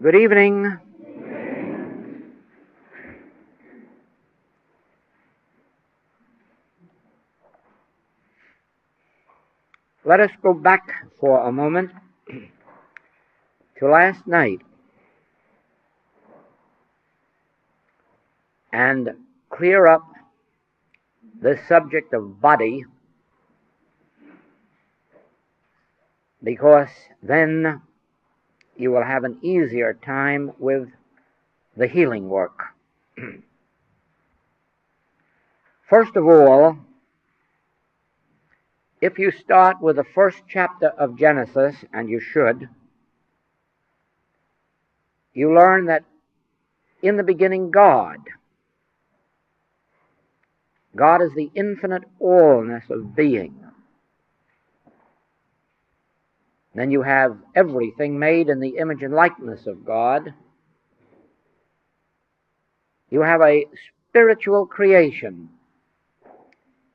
Good evening. Let us go back for a moment to last night and clear up the subject of body, because then you will have an easier time with the healing work. First of all, if you start with the first chapter of Genesis, and you should, you learn that in the beginning God is the infinite allness of being. Then you have everything made in the image and likeness of God. You have a spiritual creation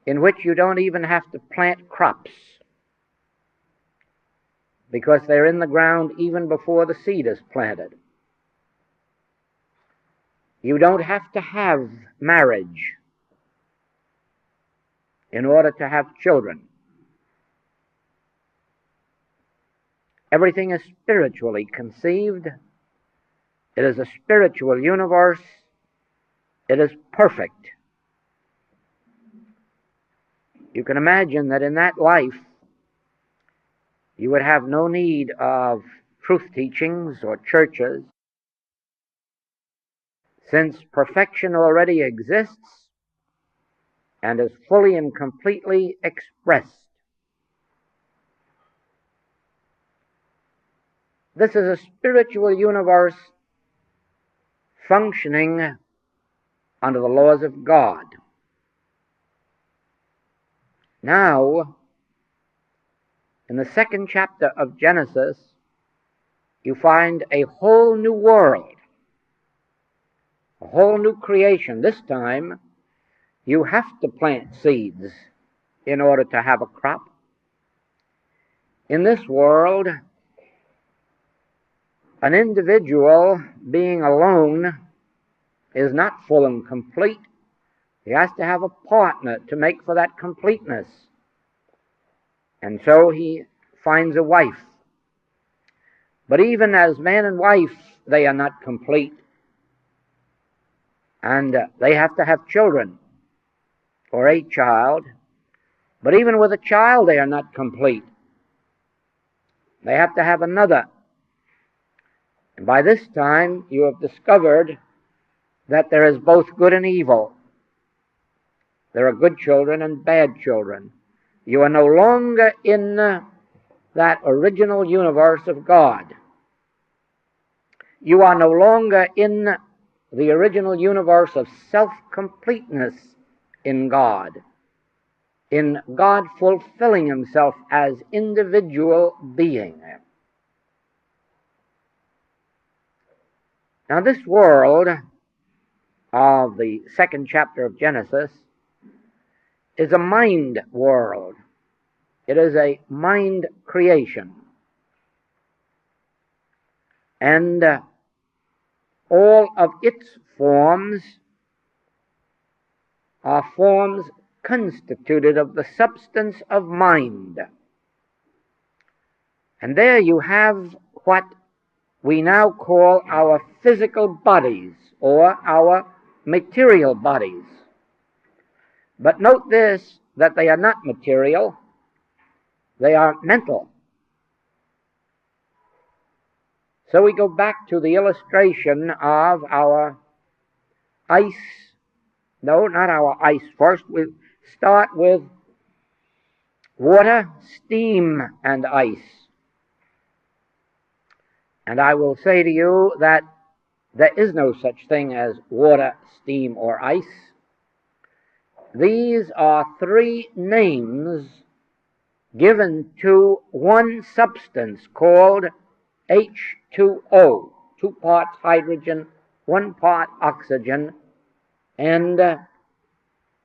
in which you don't even have to plant crops, because they're in the ground even before the seed is planted. You don't have to have marriage in order to have children. Everything is spiritually conceived. It is a spiritual universe. It is perfect. You can imagine that in that life, you would have no need of truth teachings or churches, since perfection already exists and is fully and completely expressed. This is a spiritual universe functioning under the laws of God. Now, in the second chapter of Genesis, you find a whole new world, a whole new creation. This time, you have to plant seeds in order to have a crop. In this world, an individual being alone is not full and complete. He has to have a partner to make for that completeness. And so he finds a wife. But even as man and wife, they are not complete. And they have to have children, or a child. But even with a child, they are not complete. They have to have another. And by this time, you have discovered that there is both good and evil. There are good children and bad children. You are no longer in that original universe of God. You are no longer in the original universe of self-completeness in God, in God fulfilling himself as individual being. Now, this world of the second chapter of Genesis is a mind world. It is a mind creation. And all of its forms are forms constituted of the substance of mind. And there you have what we now call our physical bodies, or our material bodies. But note this, that they are not material, they are mental. So we go back to the illustration of our ice. No, not our ice. First we start with water, steam, and ice. And I will say to you that there is no such thing as water, steam, or ice. These are three names given to one substance called H2O, 2 parts hydrogen, 1 part oxygen. And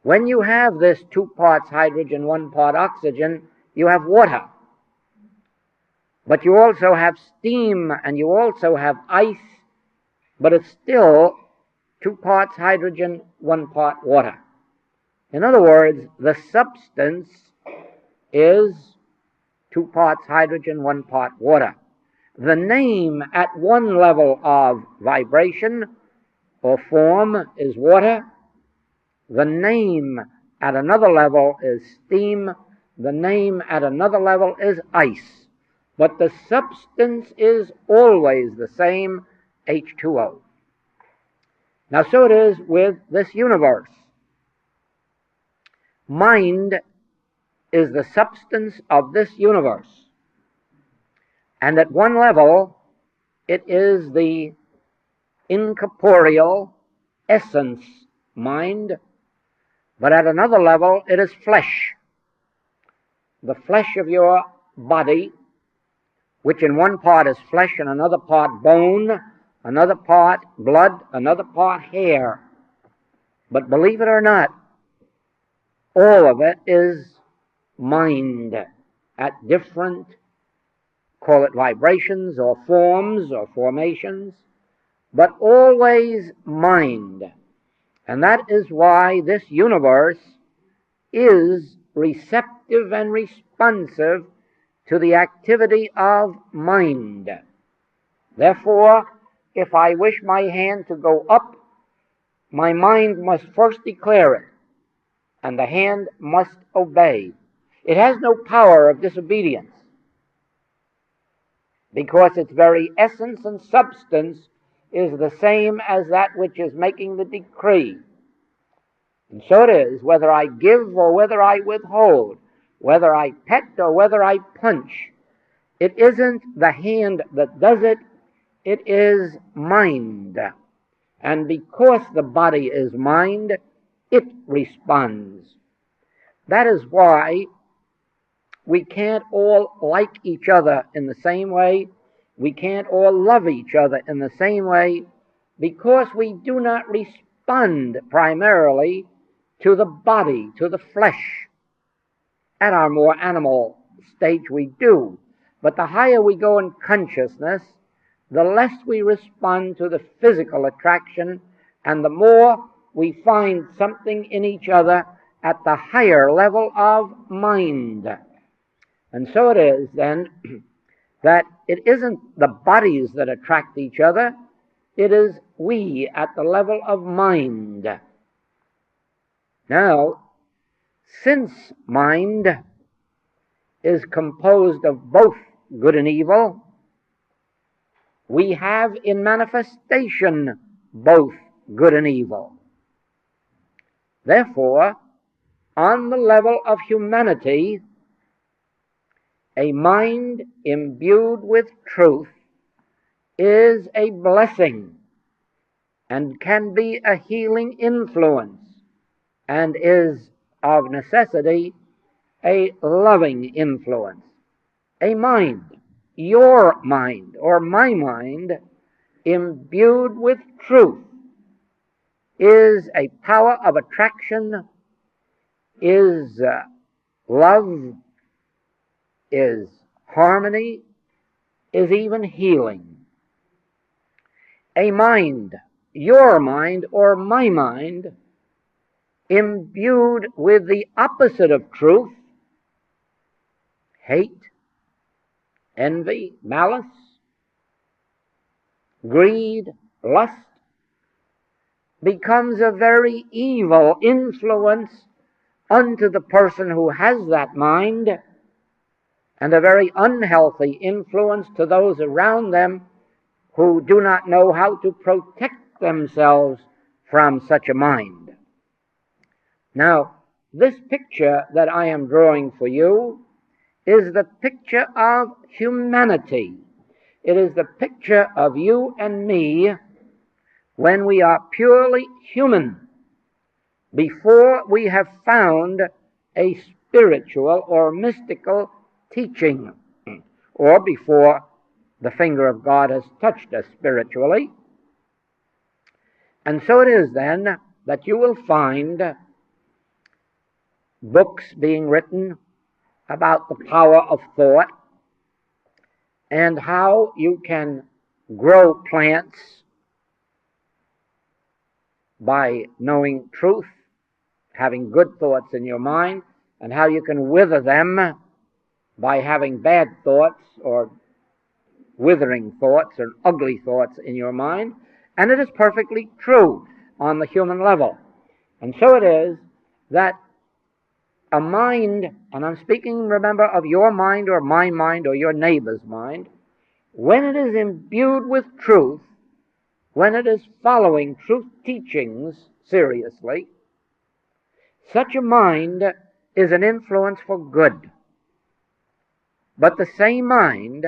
when you have this 2 parts hydrogen, 1 part oxygen, you have water. but you also have steam and you also have ice, but it's still 2 parts hydrogen, 1 part water. In other words, the substance is 2 parts hydrogen, 1 part water. The name at one level of vibration or form is water. The name at another level is steam. The name at another level is ice. But the substance is always the same, H2O. Now, so it is with this universe. Mind is the substance of this universe. And at one level, it is the incorporeal essence mind, but at another level, it is flesh. The flesh of your body, which in one part is flesh and another part bone, another part blood, another part hair. But believe it or not, all of it is mind at different, call it vibrations or forms or formations, but always mind. And that is why this universe is receptive and responsive to the activity of mind. Therefore, if I wish my hand to go up, my mind must first declare it, and the hand must obey. It has no power of disobedience, because its very essence and substance is the same as that which is making the decree. And so it is, whether I give or whether I withhold, whether I pet or whether I punch. It isn't the hand that does it, it is mind. And because the body is mind, it responds. That is why we can't all like each other in the same way. We can't all love each other in the same way, because we do not respond primarily to the body, to the flesh. At our more animal stage we do. But the higher we go in consciousness, the less we respond to the physical attraction, and the more we find something in each other at the higher level of mind. And so it is, then, that it isn't the bodies that attract each other, it is we at the level of mind. Now, since mind is composed of both good and evil, we have in manifestation both good and evil. Therefore, on the level of humanity, a mind imbued with truth is a blessing and can be a healing influence and is of necessity a loving influence. A mind, your mind or my mind, imbued with truth is a power of attraction, is love, is harmony, is even healing. A mind, your mind or my mind, imbued with the opposite of truth, hate, envy, malice, greed, lust, becomes a very evil influence unto the person who has that mind, and a very unhealthy influence to those around them who do not know how to protect themselves from such a mind. Now, this picture that I am drawing for you is the picture of humanity. It is the picture of you and me when we are purely human, before we have found a spiritual or mystical teaching, or before the finger of God has touched us spiritually. And so it is then that you will find books being written about the power of thought, and how you can grow plants by knowing truth, having good thoughts in your mind, and how you can wither them by having bad thoughts or withering thoughts or ugly thoughts in your mind. And it is perfectly true on the human level. And so it is that a mind, and I'm speaking, remember, of your mind or my mind or your neighbor's mind, when it is imbued with truth, when it is following truth teachings seriously, such a mind is an influence for good. But the same mind,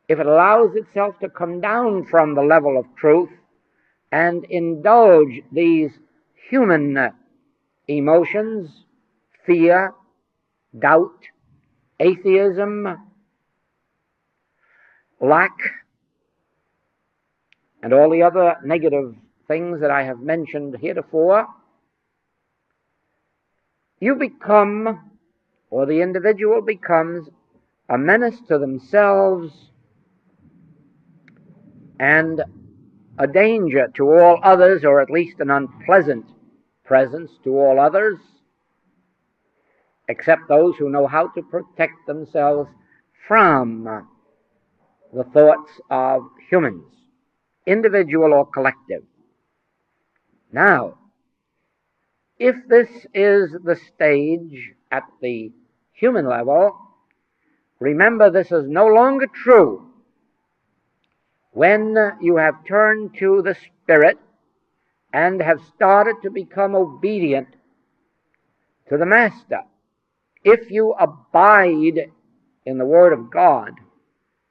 if it allows itself to come down from the level of truth and indulge these human emotions, fear, doubt, atheism, lack, and all the other negative things that I have mentioned heretofore, you become, or the individual becomes, a menace to themselves and a danger to all others, or at least an unpleasant presence to all others, except those who know how to protect themselves from the thoughts of humans, individual or collective. Now, if this is the stage at the human level, remember this is no longer true when you have turned to the Spirit and have started to become obedient to the Master. If you abide in the Word of God,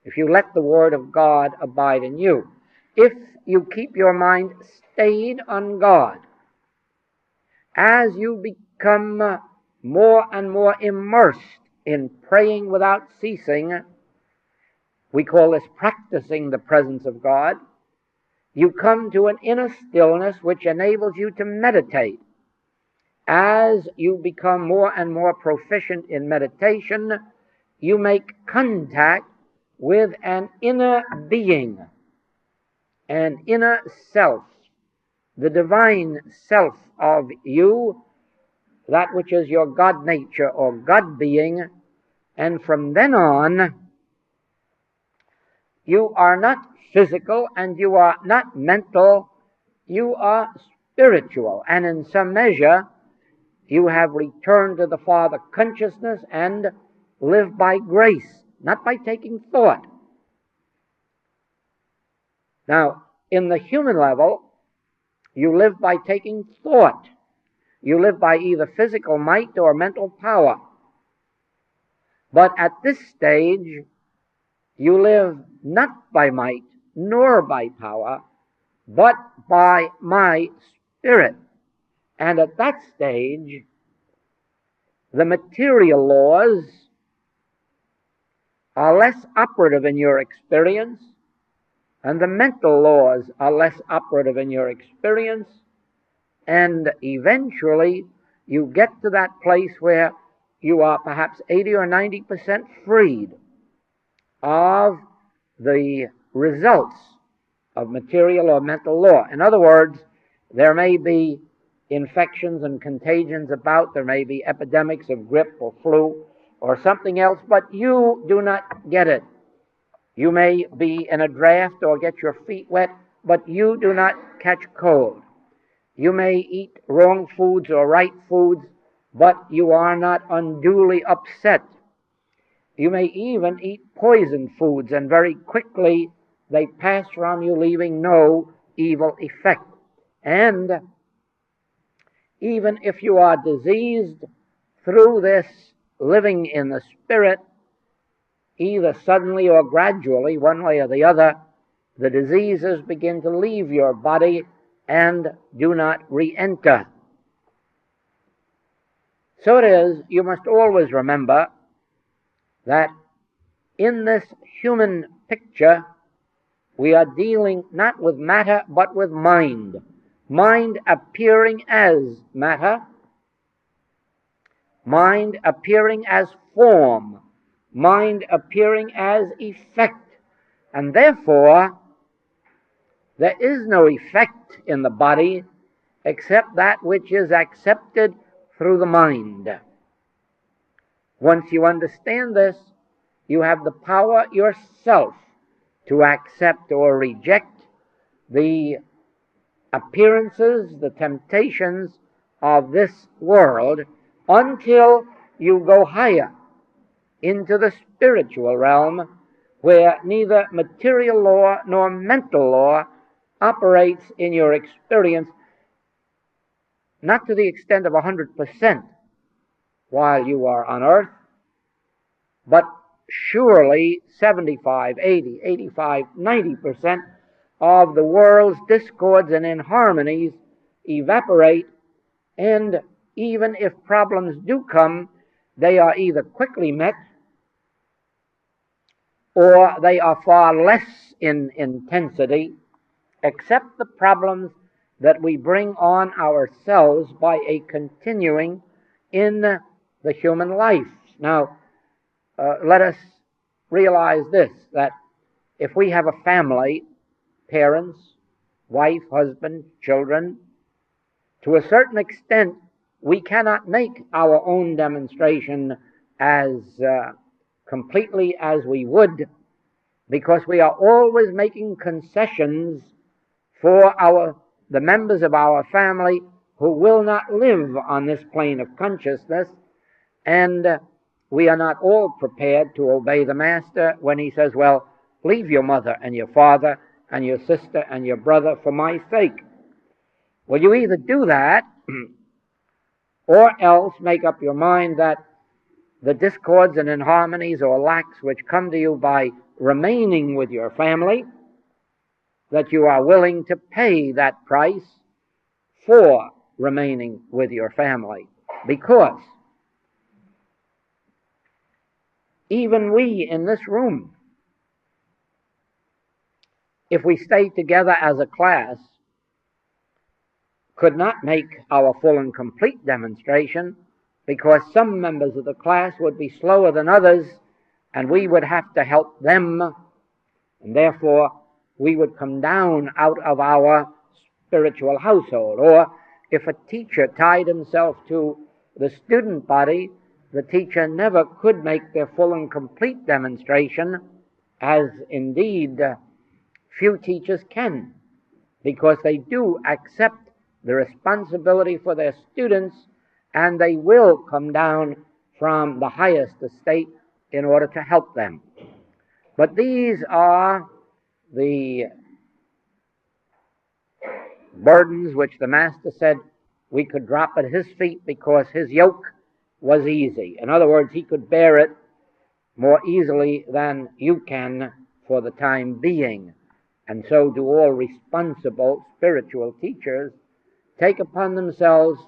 if you let the Word of God abide in you, if you keep your mind stayed on God, as you become more and more immersed in praying without ceasing, we call this practicing the presence of God, you come to an inner stillness which enables you to meditate. As you become more and more proficient in meditation, you make contact with an inner being, an inner self, the divine self of you, that which is your God nature or God being, and from then on, you are not physical and you are not mental, you are spiritual, and in some measure, you have returned to the Father consciousness and live by grace, not by taking thought. Now, in the human level, you live by taking thought. You live by either physical might or mental power. But at this stage, you live not by might nor by power, but by my Spirit. And at that stage, the material laws are less operative in your experience, and the mental laws are less operative in your experience, and eventually you get to that place where you are perhaps 80 or 90% freed of the results of material or mental law. In other words, there may be infections and contagions about, there may be epidemics of grip or flu or something else, but you do not get it. You may be in a draft or get your feet wet, but you do not catch cold. You may eat wrong foods or right foods, but you are not unduly upset. You may even eat poison foods, and very quickly they pass from you, leaving no evil effect. And even if you are diseased through this living in the Spirit, either suddenly or gradually, one way or the other, the diseases begin to leave your body and do not re-enter. So it is, you must always remember that in this human picture, we are dealing not with matter, but with mind. Mind appearing as matter, mind appearing as form, mind appearing as effect, and therefore there is no effect in the body except that which is accepted through the mind. Once you understand this, you have the power yourself to accept or reject the appearances, the temptations of this world, until you go higher into the spiritual realm, where neither material law nor mental law operates in your experience, not to the extent of 100% while you are on earth, but surely 75, 80, 85, 90% of the world's discords and inharmonies evaporate, and even if problems do come, they are either quickly met or they are far less in intensity, except the problems that we bring on ourselves by a continuing in the human life. Now, let us realize this, that if we have a family, parents, wife, husband, children, to a certain extent we cannot make our own demonstration as completely as we would, because we are always making concessions for the members of our family who will not live on this plane of consciousness, and we are not all prepared to obey the Master when he says, well, leave your mother and your father and your sister and your brother for my sake. Well, you either do that or else make up your mind that the discords and inharmonies or lacks which come to you by remaining with your family, that you are willing to pay that price for remaining with your family. Because even we in this room, if we stay together as a class, could not make our full and complete demonstration, because some members of the class would be slower than others, and we would have to help them, and therefore we would come down out of our spiritual household. Or if a teacher tied himself to the student body, the teacher never could make their full and complete demonstration, as indeed few teachers can, because they do accept the responsibility for their students, and they will come down from the highest estate in order to help them. But these are the burdens which the Master said we could drop at his feet because his yoke was easy. In other words, he could bear it more easily than you can for the time being. And so do all responsible spiritual teachers take upon themselves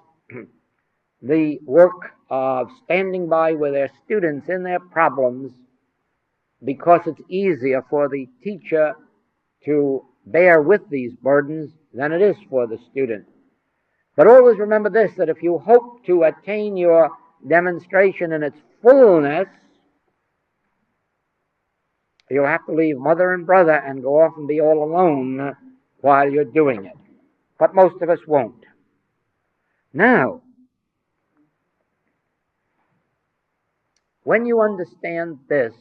the work of standing by with their students in their problems, because it's easier for the teacher to bear with these burdens than it is for the student. But always remember this, that if you hope to attain your demonstration in its fullness, you'll have to leave mother and brother and go off and be all alone while you're doing it. But most of us won't. Now, when you understand this,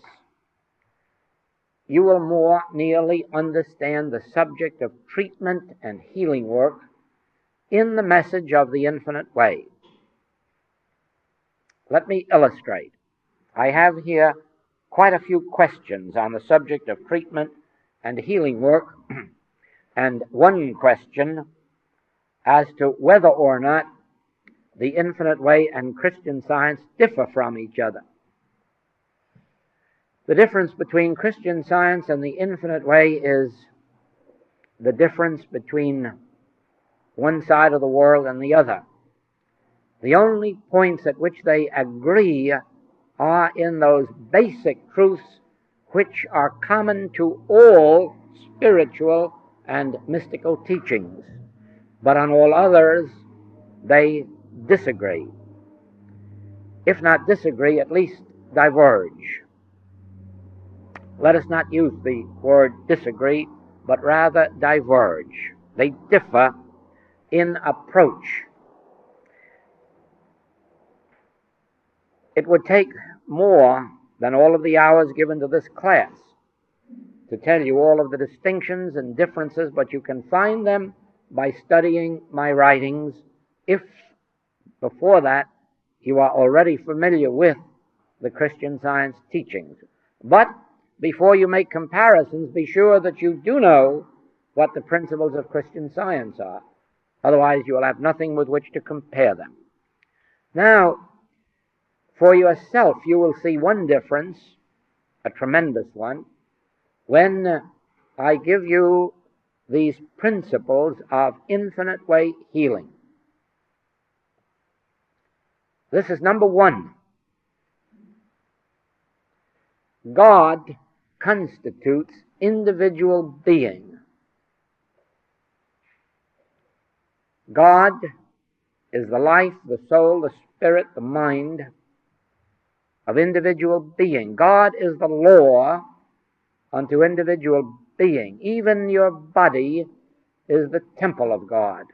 you will more nearly understand the subject of treatment and healing work in the message of the infinite way. Let me illustrate. I have here quite a few questions on the subject of treatment and healing work, and one question as to whether or not the infinite way and Christian Science differ from each other. The difference between Christian Science and the infinite way is the difference between one side of the world and the other. The only points at which they agree are in those basic truths which are common to all spiritual and mystical teachings. But on all others, they disagree. If not disagree, at least diverge. let us not use the word disagree, but rather diverge. They differ in approach. It would take more than all of the hours given to this class to tell you all of the distinctions and differences, but you can find them by studying my writings if before that you are already familiar with the Christian Science teachings. But before you make comparisons, be sure that you do know what the principles of Christian Science are. Otherwise, you will have nothing with which to compare them. Now, for yourself, you will see one difference, a tremendous one, when I give you these principles of infinite way healing. This is number one. God constitutes individual being. God is the life, the soul, the spirit, the mind of individual being. God is the law unto individual being. Even your body is the temple of God.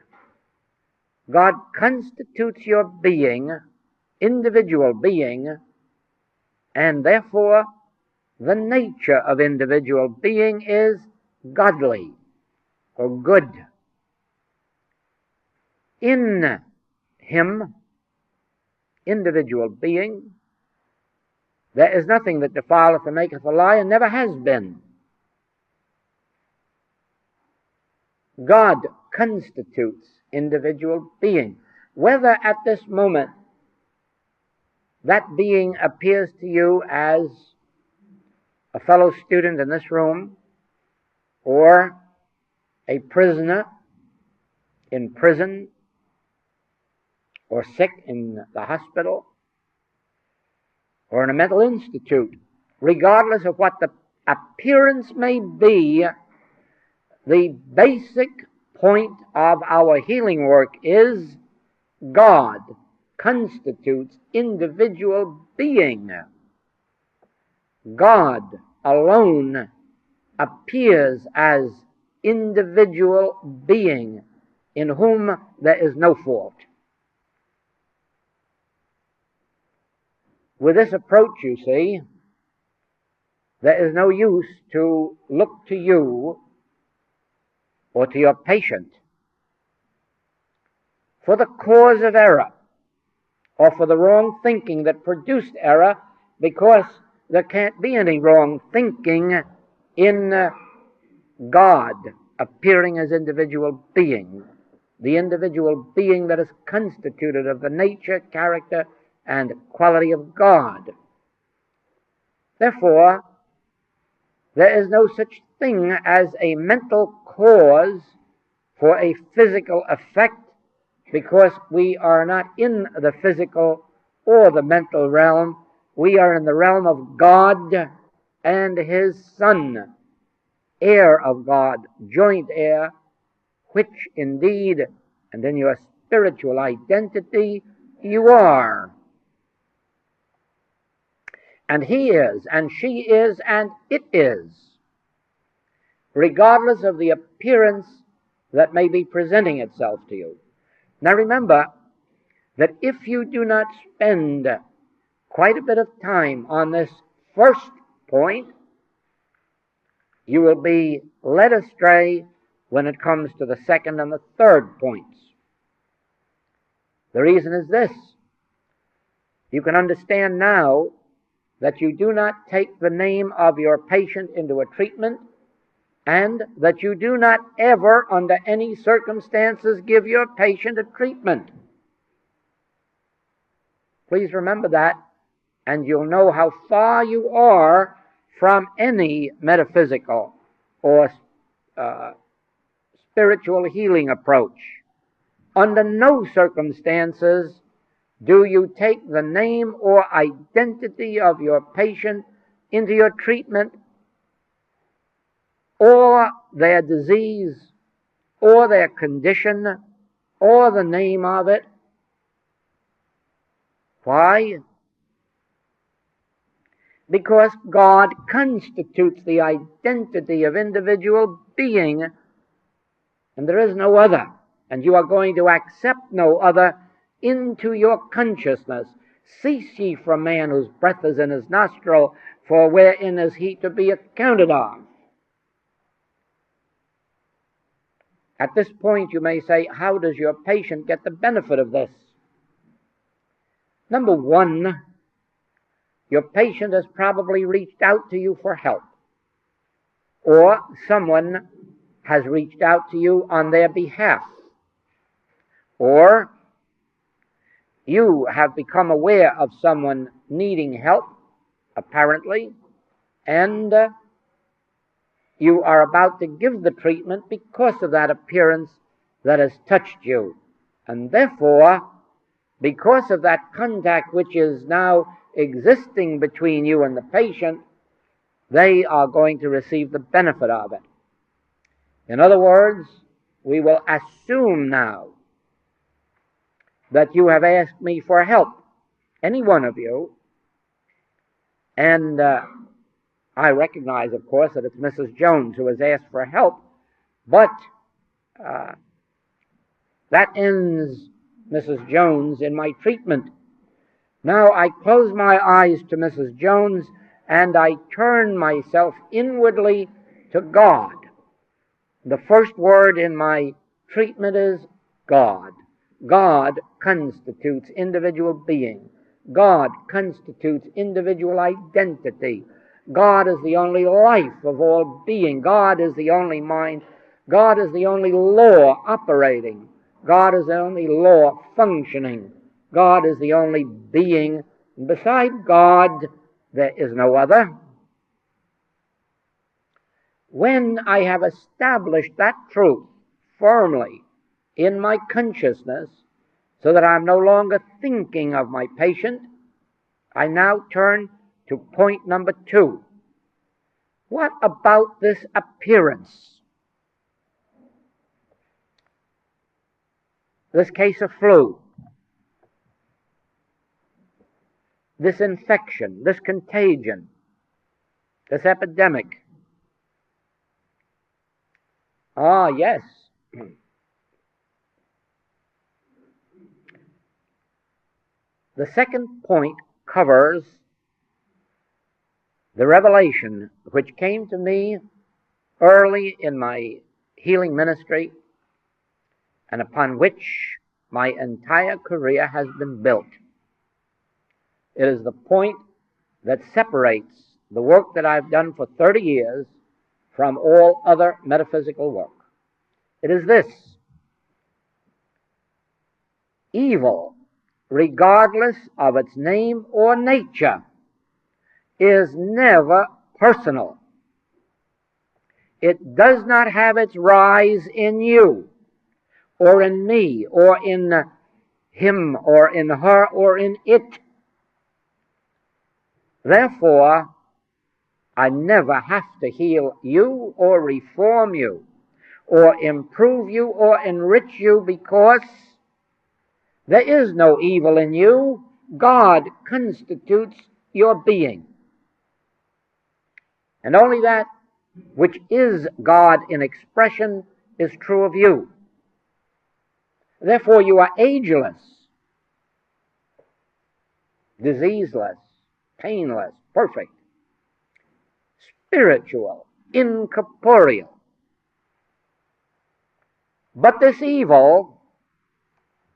God constitutes your being, individual being, and therefore the nature of individual being is godly or good. In him, individual being, there is nothing that defileth or maketh a lie, and never has been. God constitutes individual being. Whether at this moment that being appears to you as a fellow student in this room, or a prisoner in prison, or sick in the hospital, or in a mental institute, regardless of what the appearance may be, the basic point of our healing work is God constitutes individual being. God alone appears as individual being in whom there is no fault. With this approach, you see, there is no use to look to you or to your patient for the cause of error or for the wrong thinking that produced error, because there can't be any wrong thinking in God appearing as individual being, the individual being that is constituted of the nature, character, and quality of God. Therefore, there is no such thing as a mental cause for a physical effect, because we are not in the physical or the mental realm. We are in the realm of God and His Son, heir of God, joint heir, which indeed, and in your spiritual identity, you are. And He is, and she is, and it is, regardless of the appearance that may be presenting itself to you. Now remember that if you do not spend quite a bit of time on this first point, you will be led astray when it comes to the second and the third points. The reason is this: you can understand now that you do not take the name of your patient into a treatment, and that you do not ever, under any circumstances, give your patient a treatment. Please remember that, and you'll know how far you are from any metaphysical or spiritual healing approach. Under no circumstances do you take the name or identity of your patient into your treatment, or their disease, or their condition, or the name of it. Why? because God constitutes the identity of individual being, and there is no other, and you are going to accept no other into your consciousness. Cease ye from man whose breath is in his nostril, for wherein is he to be accounted of? At this point you may say, how does your patient get the benefit of this? Number one, your patient has probably reached out to you for help, or someone has reached out to you on their behalf, or you have become aware of someone needing help, apparently, and you are about to give the treatment because of that appearance that has touched you. And therefore, because of that contact which is now existing between you and the patient, they are going to receive the benefit of it. In other words, we will assume now that you have asked me for help, any one of you, and I recognize, of course, that it's Mrs. Jones who has asked for help, but that ends, Mrs. Jones, in my treatment. Now I close my eyes to Mrs. Jones and I turn myself inwardly to God. The first word in my treatment is God. God constitutes individual being. God constitutes individual identity. God is the only life of all being. God is the only mind. God is the only law operating. God is the only law functioning. God is the only being. Beside God, there is no other. When I have established that truth firmly in my consciousness, so that I'm no longer thinking of my patient, I now turn to point number 2. What about this appearance? This case of flu, this infection, this contagion, this epidemic. Ah, yes. The second point covers the revelation which came to me early in my healing ministry and upon which my entire career has been built. It is the point that separates the work that I've done for 30 years from all other metaphysical work. It is this: evil, regardless of its name or nature, is never personal. It does not have its rise in you, or in me, or in him, or in her, or in it. Therefore, I never have to heal you, or reform you, or improve you, or enrich you, because there is no evil in you. God constitutes your being. And only that which is God in expression is true of you. Therefore, you are ageless, diseaseless, painless, perfect, spiritual, incorporeal. But this evil,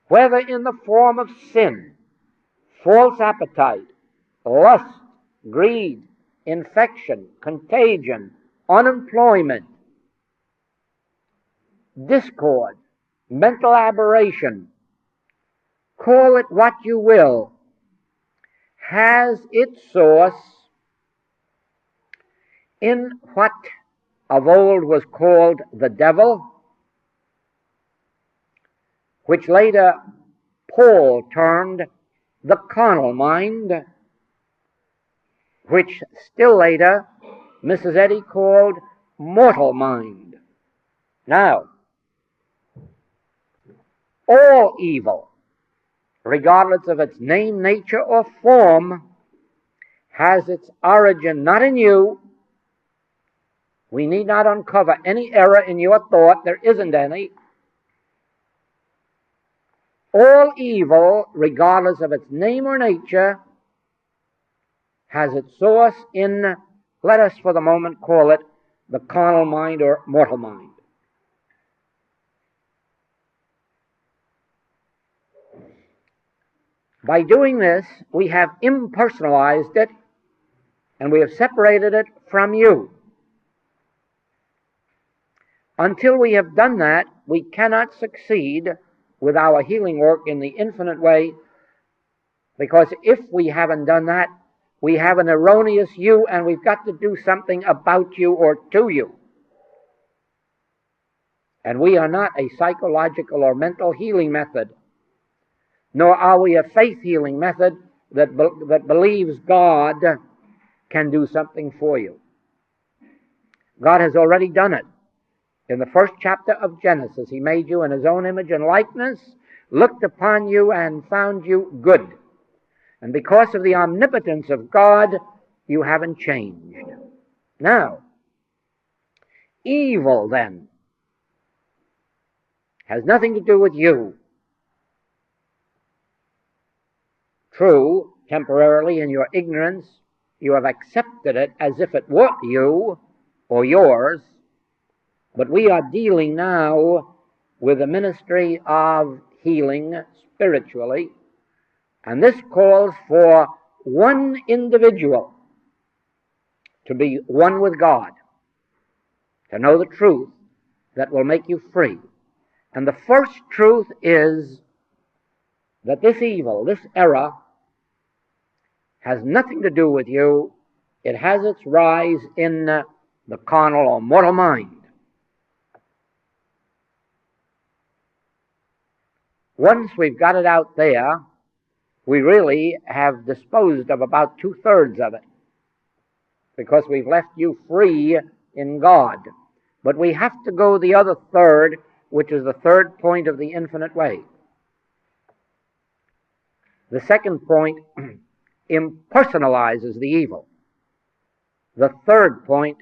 whether in the form of sin, false appetite, lust, greed, infection, contagion, unemployment, discord, mental aberration, call it what you will, has its source in what of old was called the devil, which later Paul termed the carnal mind, which still later Mrs. Eddy called mortal mind. Now, all evil, regardless of its name, nature, or form, has its origin not in you. We need not uncover any error in your thought. There isn't any. All evil, regardless of its name or nature, has its source in, let us for the moment call it, the carnal mind or mortal mind. By doing this, we have impersonalized it, and we have separated it from you. Until we have done that, we cannot succeed with our healing work in the infinite way, because if we haven't done that, we have an erroneous you, and we've got to do something about you or to you. And we are not a psychological or mental healing method, nor are we a faith healing method that believes God can do something for you. God has already done it. In the first chapter of Genesis, He made you in His own image and likeness, looked upon you and found you good. And because of the omnipotence of God, you haven't changed. Now, evil then has nothing to do with you. True, temporarily in your ignorance, you have accepted it as if it were you or yours, but we are dealing now with the ministry of healing spiritually, and this calls for one individual to be one with God, to know the truth that will make you free. And the first truth is that this evil, this error, has nothing to do with you. It has its rise in the carnal or mortal mind. Once we've got it out there, we really have disposed of about 2/3 of it, because we've left you free in God. But we have to go the other third, which is the third point of the infinite way. The second point impersonalizes the evil. The third point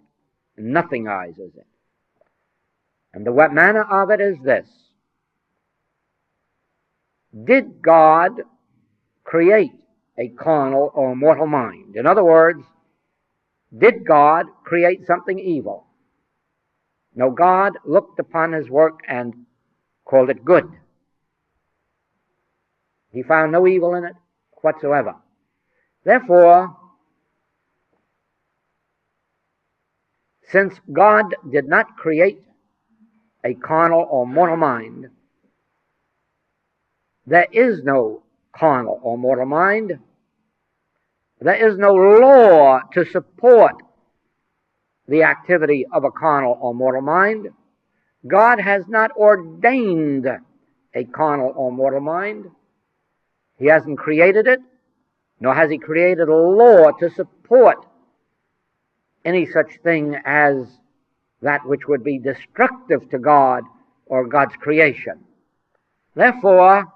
nothingizes it. And the manner of it is this. Did God create a carnal or mortal mind? In other words, did God create something evil? No, God looked upon His work and called it good. He found no evil in it whatsoever. Therefore, since God did not create a carnal or mortal mind, there is no carnal or mortal mind. There is no law to support the activity of a carnal or mortal mind. God has not ordained a carnal or mortal mind. He hasn't created it, nor has He created a law to support any such thing as that which would be destructive to God or God's creation. Therefore,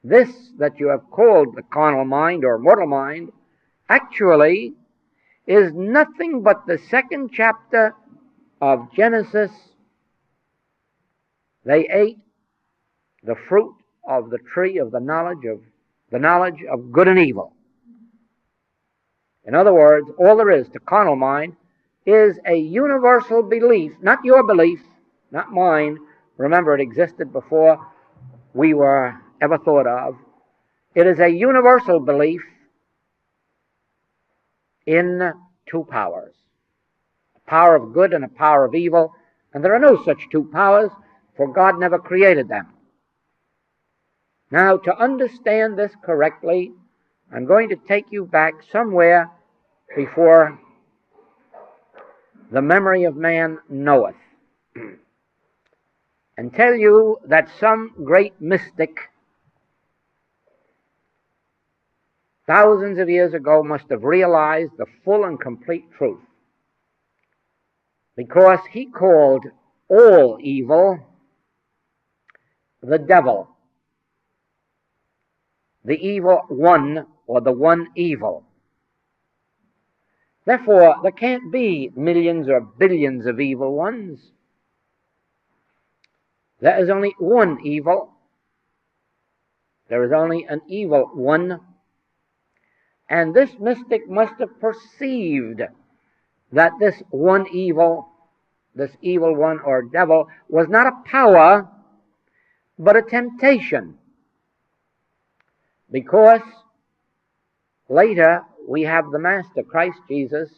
this that you have called the carnal mind or mortal mind actually is nothing but the second chapter of Genesis. They ate the fruit of the tree of the knowledge of good and evil. In other words, all there is to carnal mind is a universal belief, not your belief, not mine. Remember, it existed before we were ever thought of. It is a universal belief in two powers, a power of good and a power of evil, and there are no such two powers, for God never created them. Now, to understand this correctly, I'm going to take you back somewhere before the memory of man knoweth, and tell you that some great mystic thousands of years ago must have realized the full and complete truth, because he called all evil the devil, the evil one, or the one evil. Therefore, there can't be millions or billions of evil ones. There is only one evil. There is only an evil one. And this mystic must have perceived that this one evil, this evil one or devil, was not a power, but a temptation. Because later we have the Master, Christ Jesus,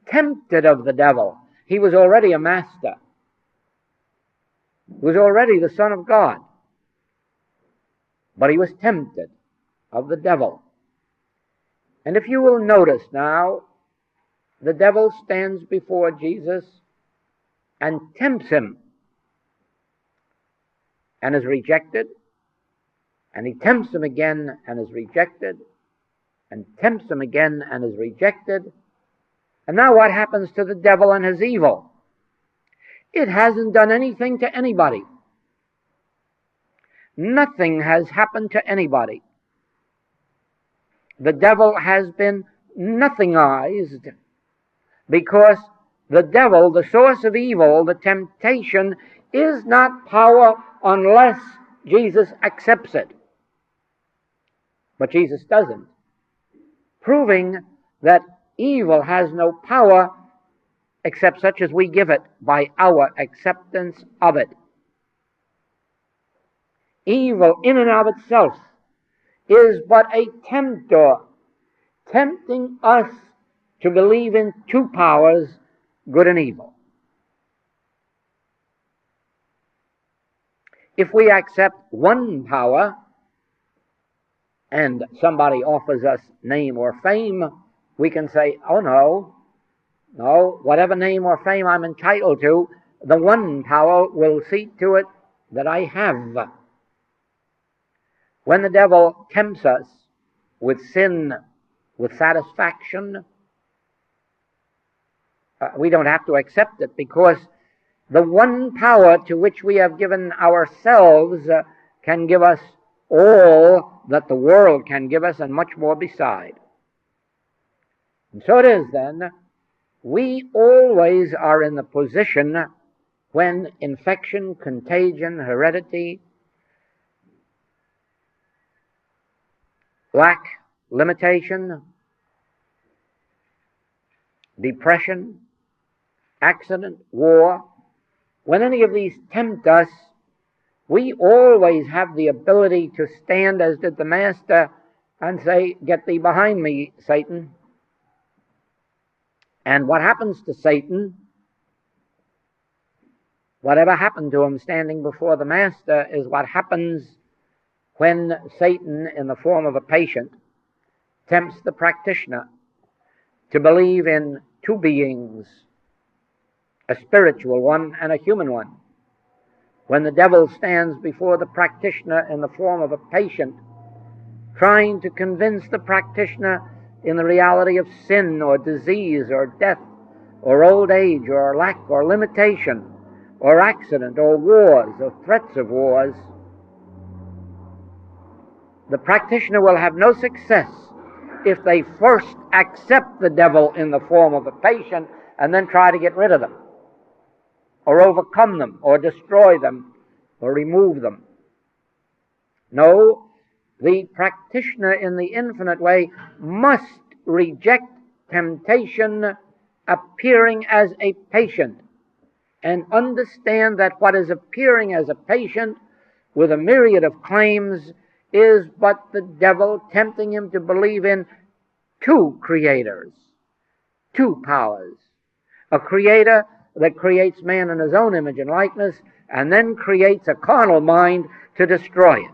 tempted of the devil. He was already a master. He was already the Son of God. But he was tempted of the devil. And if you will notice now, the devil stands before Jesus and tempts him and is rejected. And he tempts him again and is rejected. And tempts him again and is rejected. And now what happens to the devil and his evil? It hasn't done anything to anybody. Nothing has happened to anybody. The devil has been nothingized because the devil, the source of evil, the temptation, is not power unless Jesus accepts it. But Jesus doesn't, proving that evil has no power except such as we give it by our acceptance of it. Evil in and of itself is but a tempter, tempting us to believe in two powers, good and evil. If we accept one power and somebody offers us name or fame, we can say, oh no, whatever name or fame I'm entitled to, the one power will see to it that I have. When the devil tempts us with sin, with satisfaction, we don't have to accept it, because the one power to which we have given ourselves can give us all that the world can give us and much more beside. And so it is then, we always are in the position when infection, contagion, heredity, lack, limitation, depression, accident, war, when any of these tempt us, we always have the ability to stand, as did the Master, and say, get thee behind me, Satan. And what happens to Satan, whatever happened to him standing before the Master, is what happens when Satan, in the form of a patient, tempts the practitioner to believe in two beings, a spiritual one and a human one. When the devil stands before the practitioner in the form of a patient, trying to convince the practitioner in the reality of sin or disease or death or old age or lack or limitation or accident or wars or threats of wars, the practitioner will have no success if they first accept the devil in the form of a patient and then try to get rid of them, or overcome them, or destroy them, or remove them. No, the practitioner in the infinite way must reject temptation appearing as a patient and understand that what is appearing as a patient with a myriad of claims is but the devil tempting him to believe in two creators, two powers. A creator that creates man in his own image and likeness, and then creates a carnal mind to destroy it.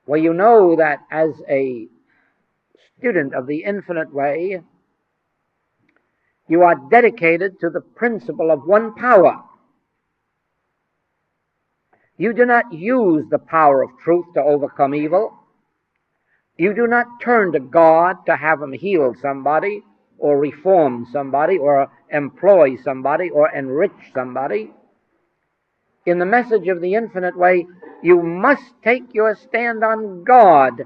Well, you know that as a student of the infinite way, you are dedicated to the principle of one power. You do not use the power of truth to overcome evil. You do not turn to God to have Him heal somebody, or reform somebody, or employ somebody, or enrich somebody. In the message of the infinite way, you must take your stand on God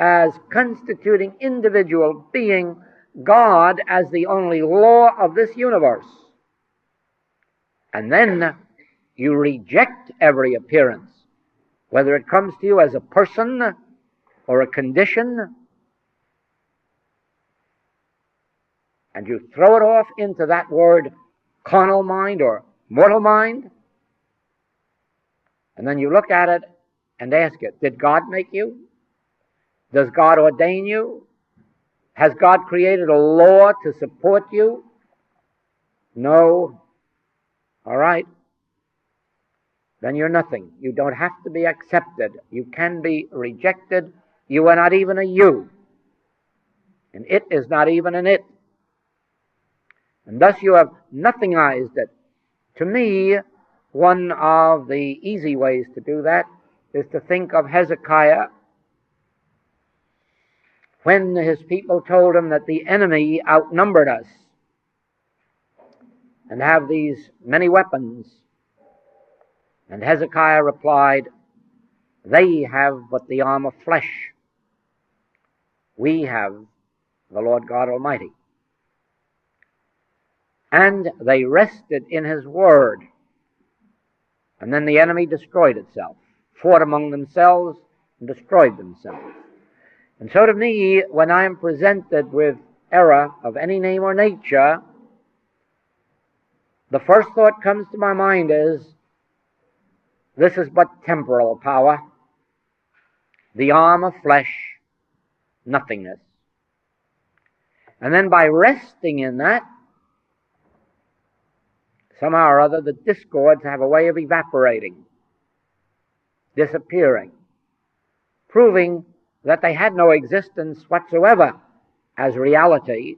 as constituting individual being, God as the only law of this universe. And then you reject every appearance, whether it comes to you as a person or a condition, and you throw it off into that word carnal mind or mortal mind, and then you look at it and ask it, did God make you? Does God ordain you? Has God created a law to support you? No. All right. Then you're nothing. You don't have to be accepted. You can be rejected. You are not even a you. And it is not even an it. And thus you have nothingized it. To me, one of the easy ways to do that is to think of Hezekiah when his people told him that the enemy outnumbered us and have these many weapons. And Hezekiah replied, they have but the arm of flesh. We have the Lord God Almighty. And they rested in his word. And then the enemy destroyed itself, fought among themselves, and destroyed themselves. And so to me, when I am presented with error of any name or nature, the first thought comes to my mind is, this is but temporal power, the arm of flesh, nothingness. And then by resting in that, somehow or other, the discords have a way of evaporating, disappearing, proving that they had no existence whatsoever as reality.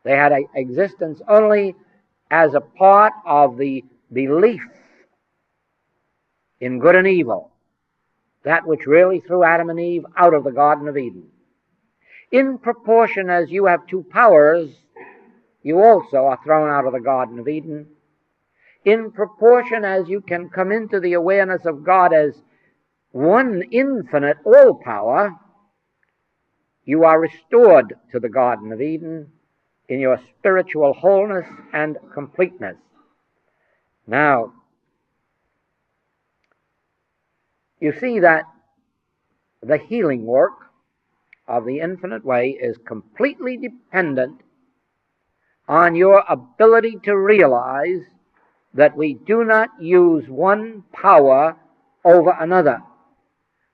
They had an existence only as a part of the belief in good and evil, that which really threw Adam and Eve out of the Garden of Eden. In proportion as you have two powers, you also are thrown out of the Garden of Eden. In proportion as you can come into the awareness of God as one infinite all-power, you are restored to the Garden of Eden in your spiritual wholeness and completeness. Now, you see that the healing work of the infinite way is completely dependent on your ability to realize that we do not use one power over another.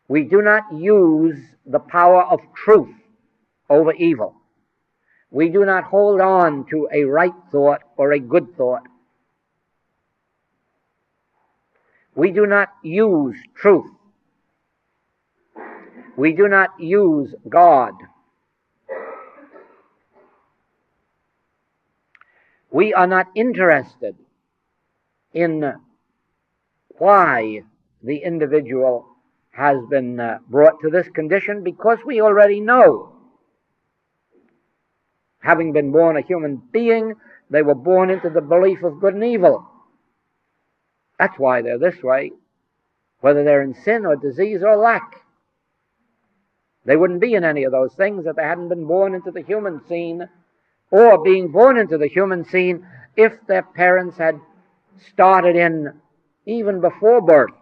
We do not use the power of truth over evil. We do not hold on to a right thought or a good thought. We do not use truth. We do not use God. We are not interested in why the individual has been brought to this condition, because we already know. Having been born a human being, they were born into the belief of good and evil. That's why they're this way, whether they're in sin or disease or lack. They wouldn't be in any of those things if they hadn't been born into the human scene, or being born into the human scene if their parents had started in even before birth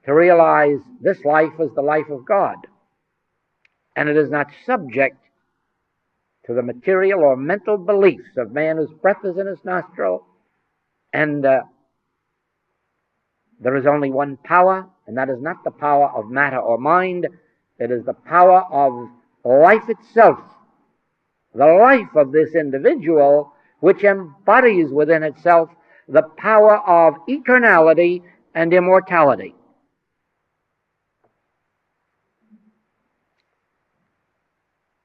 to realize this life is the life of God, and it is not subject to the material or mental beliefs of man whose breath is in his nostril, and there is only one power, and that is not the power of matter or mind. It is the power of life itself, the life of this individual, which embodies within itself the power of eternality and immortality.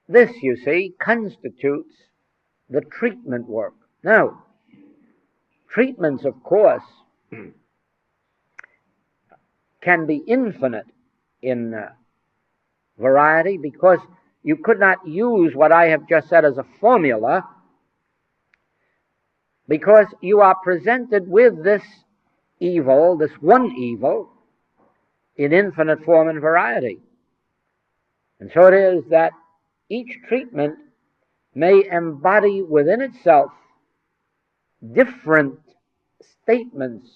This, you see, constitutes the treatment work. Now, treatments, of course, can be infinite in variety, because you could not use what I have just said as a formula, because you are presented with this evil, this one evil, in infinite form and variety. And so it is that each treatment may embody within itself different statements,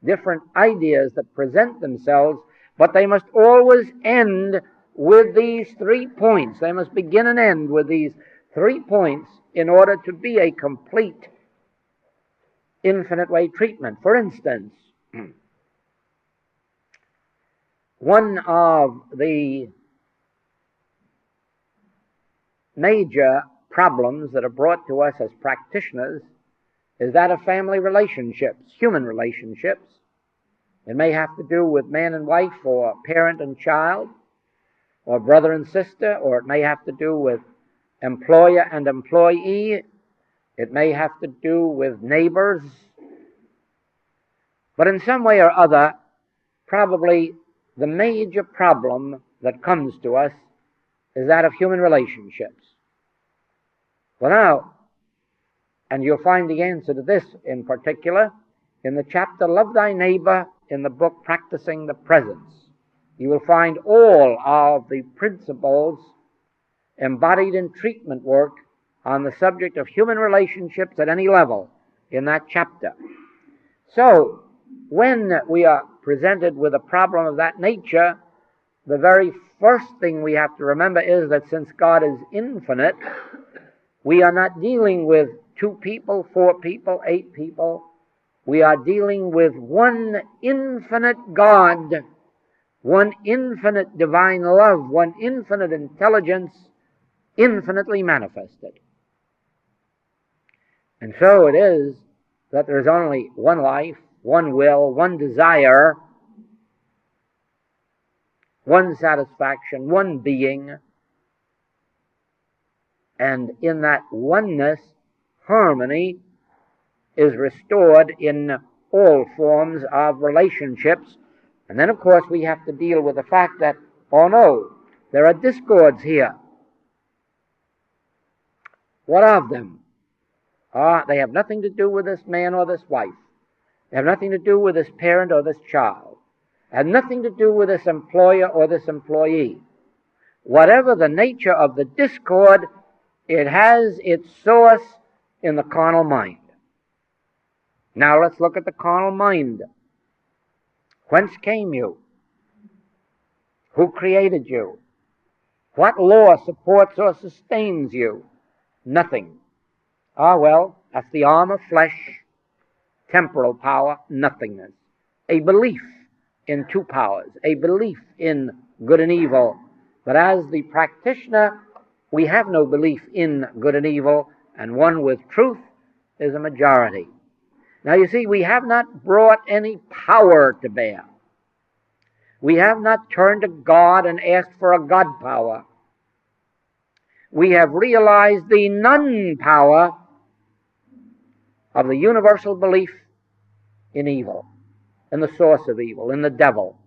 different ideas that present themselves, but they must always end with these 3 points. They must begin and end with these 3 points in order to be a complete infinite way treatment. For instance, one of the major problems that are brought to us as practitioners is that of family relationships, human relationships. It may have to do with man and wife, or parent and child, or brother and sister, or it may have to do with employer and employee. It may have to do with neighbors. But in some way or other, probably the major problem that comes to us is that of human relationships. Well, now, and you'll find the answer to this in particular in the chapter Love Thy Neighbor in the book Practicing the Presence. You will find all of the principles embodied in treatment work on the subject of human relationships at any level in that chapter. So, when we are presented with a problem of that nature, the very first thing we have to remember is that since God is infinite, we are not dealing with 2 people, 4 people, 8 people. We are dealing with one infinite God, one infinite divine love, one infinite intelligence, infinitely manifested. And so it is that there is only one life, one will, one desire, one satisfaction, one being, and in that oneness, harmony is restored in all forms of relationships. And then, of course, we have to deal with the fact that, oh no, there are discords here. What of them? They have nothing to do with this man or this wife. They have nothing to do with this parent or this child. They have nothing to do with this employer or this employee. Whatever the nature of the discord, it has its source in the carnal mind. Now let's look at the carnal mind. Whence came you? Who created you? What law supports or sustains you? Nothing. Well, that's the arm of flesh, temporal power, nothingness. A belief in 2 powers, a belief in good and evil. But as the practitioner, we have no belief in good and evil, and one with truth is a majority. Now you see, we have not brought any power to bear. We have not turned to God and asked for a God power. We have realized the non-power of the universal belief in evil, in the source of evil, in the devil,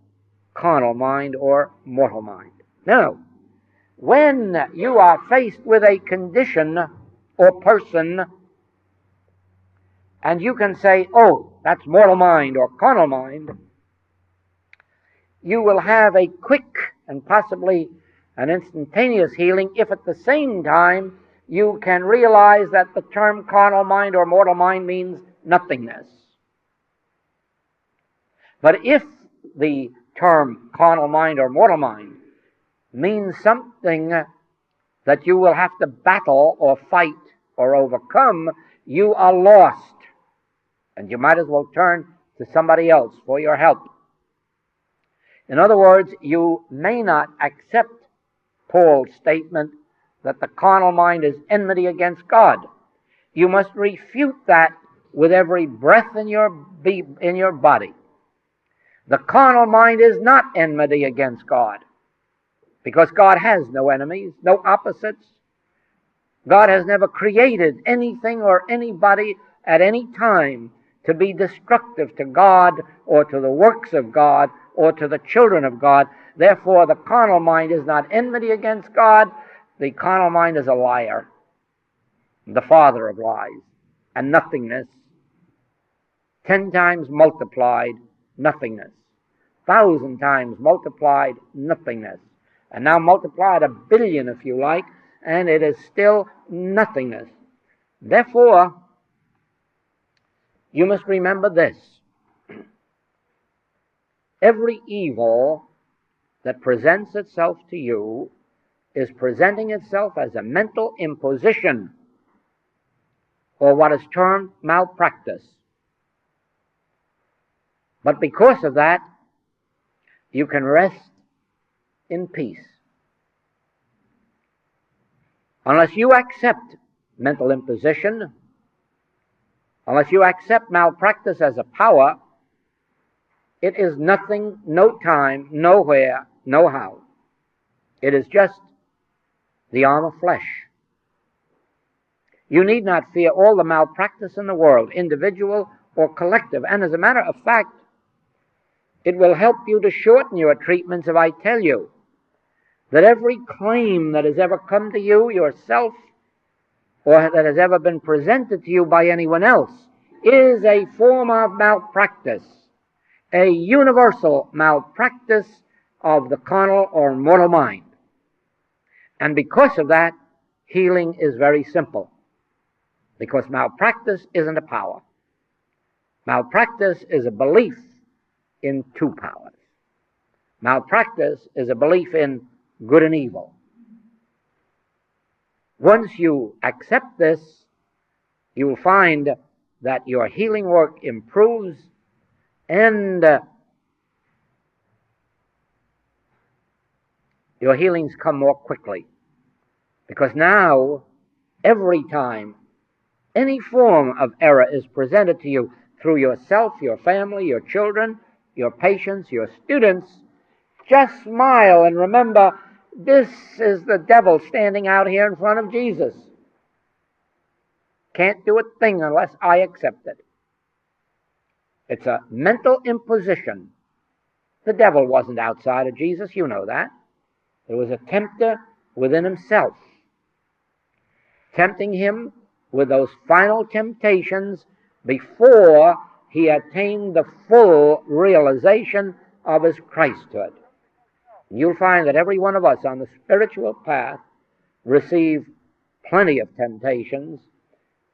carnal mind or mortal mind. Now, when you are faced with a condition or person, and you can say, oh, that's mortal mind or carnal mind, you will have a quick and possibly an instantaneous healing if at the same time you can realize that the term carnal mind or mortal mind means nothingness. But if the term carnal mind or mortal mind means something that you will have to battle or fight or overcome, you are lost. And you might as well turn to somebody else for your help. In other words, you may not accept Paul's statement that the carnal mind is enmity against God. You must refute that with every breath in your body. The carnal mind is not enmity against God, because God has no enemies, no opposites. God has never created anything or anybody at any time to be destructive to God or to the works of God or to the children of God. Therefore, the carnal mind is not enmity against God. The carnal mind is a liar, the father of lies, and nothingness. 10 times multiplied, nothingness. 1,000 times multiplied, nothingness. And now multiply it 1 billion if you like, and it is still nothingness. Therefore, you must remember this. Every evil that presents itself to you is presenting itself as a mental imposition, or what is termed malpractice. But because of that, you can rest in peace. Unless you accept mental imposition, unless you accept malpractice as a power, it is nothing, no time, nowhere, no how. It is just the arm of flesh. You need not fear all the malpractice in the world, individual or collective. And as a matter of fact, it will help you to shorten your treatments if I tell you that every claim that has ever come to you yourself, or that has ever been presented to you by anyone else, is a form of malpractice, a universal malpractice of the carnal or mortal mind. And because of that, healing is very simple. Because malpractice isn't a power. Malpractice is a belief in two powers. Malpractice is a belief in good and evil. Once you accept this, you will find that your healing work improves, and your healings come more quickly. Because now, every time any form of error is presented to you through yourself, your family, your children, your patients, your students, just smile and remember, this is the devil standing out here in front of Jesus. Can't do a thing unless I accept it. It's a mental imposition. The devil wasn't outside of Jesus, you know that. It was a tempter within himself, tempting him with those final temptations before he attained the full realization of his Christhood. You'll find that every one of us on the spiritual path receive plenty of temptations,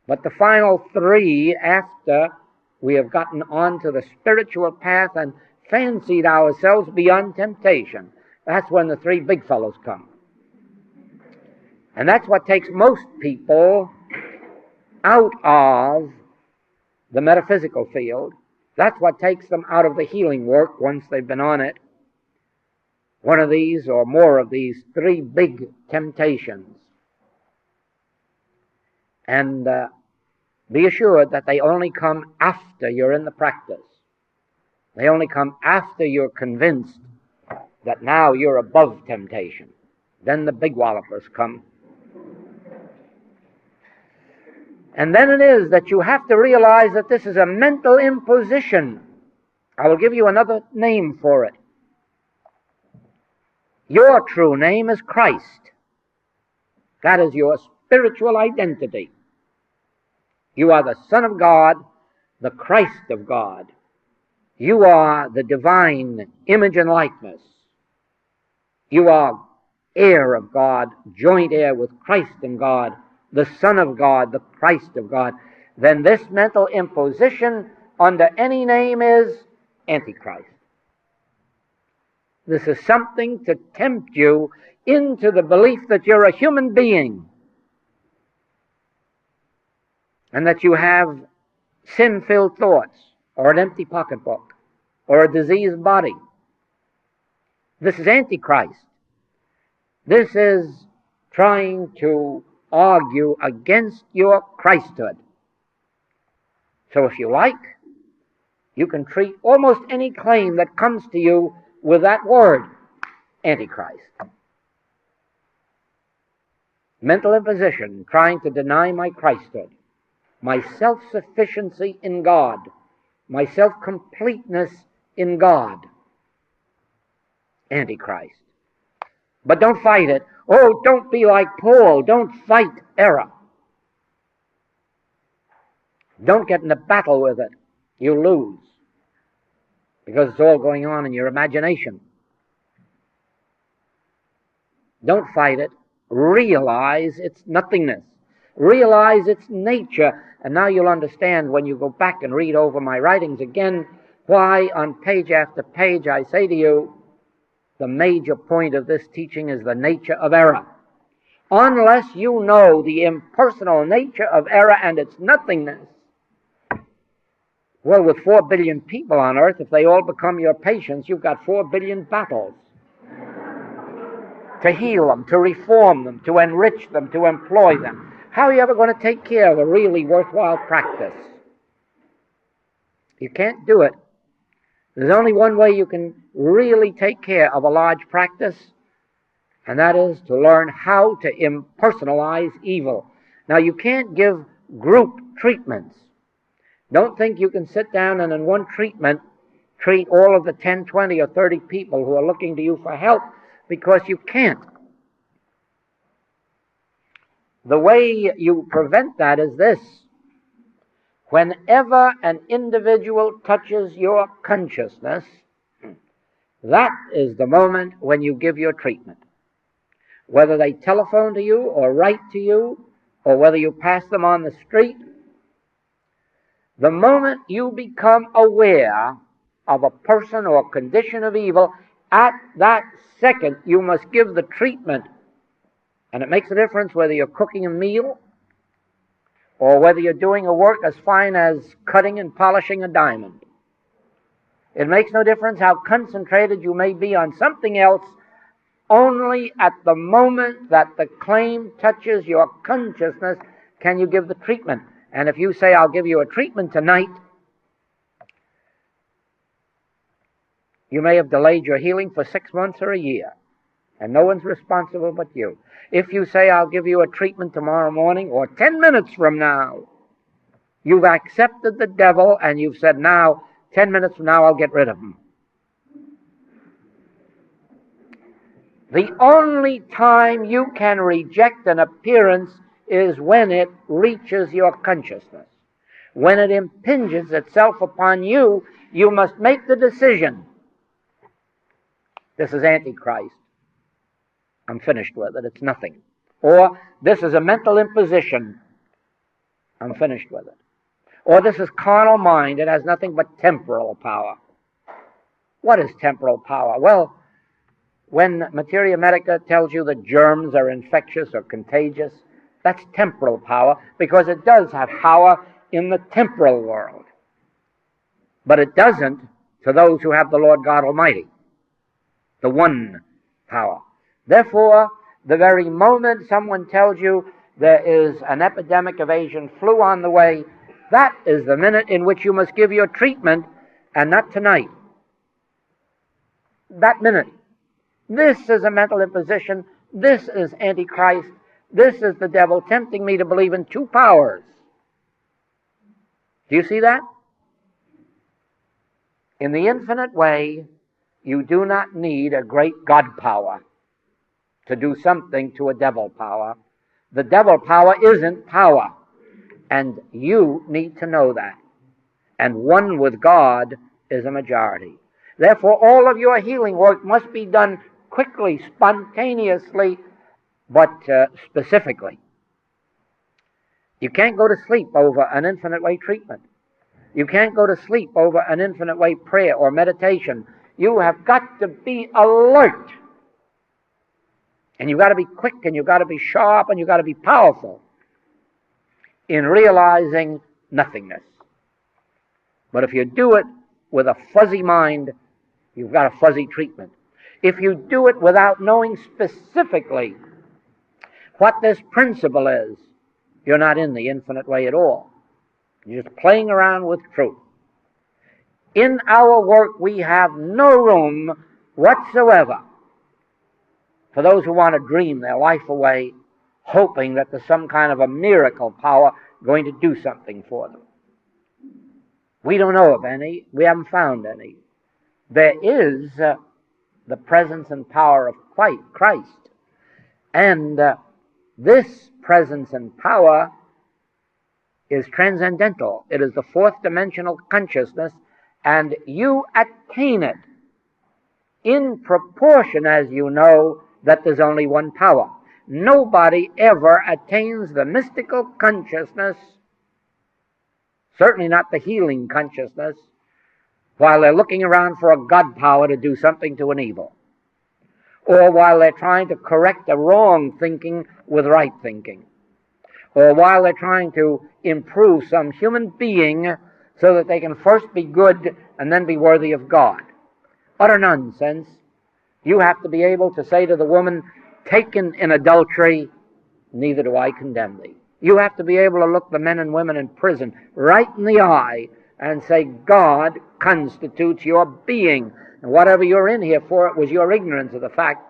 but the final three, after we have gotten onto the spiritual path and fancied ourselves beyond temptation, that's when the three big fellows come. And that's what takes most people out of the metaphysical field. That's what takes them out of the healing work once they've been on it. One of these or more of these three big temptations. And be assured that they only come after you're in the practice. They only come after you're convinced that now you're above temptation. Then the big wallopers come. And then it is that you have to realize that this is a mental imposition. I will give you another name for it. Your true name is Christ. That is your spiritual identity. You are the Son of God, the Christ of God. You are the divine image and likeness. You are heir of God, joint heir with Christ and God, the Son of God, the Christ of God. Then this mental imposition under any name is Antichrist. This is something to tempt you into the belief that you're a human being and that you have sin-filled thoughts or an empty pocketbook or a diseased body. This is Antichrist. This is trying to argue against your Christhood. So if you like, you can treat almost any claim that comes to you with that word, Antichrist. Mental imposition, trying to deny my Christhood, my self-sufficiency in God, my self-completeness in God. Antichrist. But don't fight it. Oh, don't be like Paul. Don't fight error. Don't get in a battle with it. You lose. Because it's all going on in your imagination. Don't fight it. Realize its nothingness. Realize its nature. And now you'll understand when you go back and read over my writings again why on page after page I say to you, the major point of this teaching is the nature of error. Unless you know the impersonal nature of error and its nothingness, well, with 4 billion people on earth, if they all become your patients, you've got 4 billion battles to heal them, to reform them, to enrich them, to employ them. How are you ever going to take care of a really worthwhile practice? You can't do it. There's only one way you can really take care of a large practice, and that is to learn how to impersonalize evil. Now, you can't give group treatments. Don't think you can sit down and in one treatment treat all of the 10, 20, or 30 people who are looking to you for help, because you can't. The way you prevent that is this. Whenever an individual touches your consciousness, that is the moment when you give your treatment. Whether they telephone to you or write to you, or whether you pass them on the street, the moment you become aware of a person or condition of evil, at that second you must give the treatment. And it makes a difference whether you're cooking a meal or whether you're doing a work as fine as cutting and polishing a diamond. It makes no difference how concentrated you may be on something else. Only at the moment that the claim touches your consciousness can you give the treatment. And if you say, I'll give you a treatment tonight, you may have delayed your healing for 6 months or a year, and no one's responsible but you. If you say, I'll give you a treatment tomorrow morning or 10 minutes from now, you've accepted the devil and you've said, now, 10 minutes from now, I'll get rid of him. The only time you can reject an appearance is when it reaches your consciousness. When it impinges itself upon you, you must make the decision. This is Antichrist. I'm finished with it. It's nothing. Or this is a mental imposition. I'm finished with it. Or this is carnal mind. It has nothing but temporal power. What is temporal power? Well, when Materia Medica tells you that germs are infectious or contagious, that's temporal power, because it does have power in the temporal world. But it doesn't to those who have the Lord God Almighty, the one power. Therefore, the very moment someone tells you there is an epidemic of Asian flu on the way, that is the minute in which you must give your treatment, and not tonight. That minute. This is a mental imposition. This is Antichrist. This is the devil tempting me to believe in two powers. Do you see that? In the infinite way, you do not need a great God power to do something to a devil power. The devil power isn't power, and you need to know that. And one with God is a majority. Therefore, all of your healing work must be done quickly, spontaneously, but specifically. You can't go to sleep over an infinite way treatment. You can't go to sleep over an infinite way prayer or meditation. You have got to be alert. And you've got to be quick, and you've got to be sharp, and you've got to be powerful in realizing nothingness. But if you do it with a fuzzy mind, you've got a fuzzy treatment. If you do it without knowing specifically what this principle is, you're not in the infinite way at all. You're just playing around with truth. In our work, we have no room whatsoever for those who want to dream their life away, hoping that there's some kind of a miracle power going to do something for them. We don't know of any. We haven't found any. There is the presence and power of Christ. And this presence and power is transcendental. It is the fourth dimensional consciousness, and you attain it in proportion as you know that there's only one power. Nobody ever attains the mystical consciousness, certainly not the healing consciousness, while they're looking around for a God power to do something to an evil, or while they're trying to correct a wrong thinking with right thinking, or while they're trying to improve some human being so that they can first be good and then be worthy of God. Utter nonsense. You have to be able to say to the woman taken in adultery, neither do I condemn thee. You have to be able to look the men and women in prison right in the eye and say, God constitutes your being. And whatever you're in here for, it was your ignorance of the fact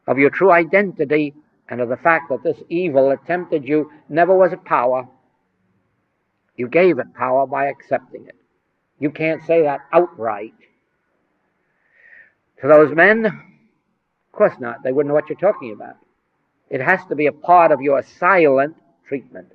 of your true identity and of the fact that this evil that tempted you never was a power. You gave it power by accepting it. You can't say that outright. To those men, of course not. They wouldn't know what you're talking about. It has to be a part of your silent treatment.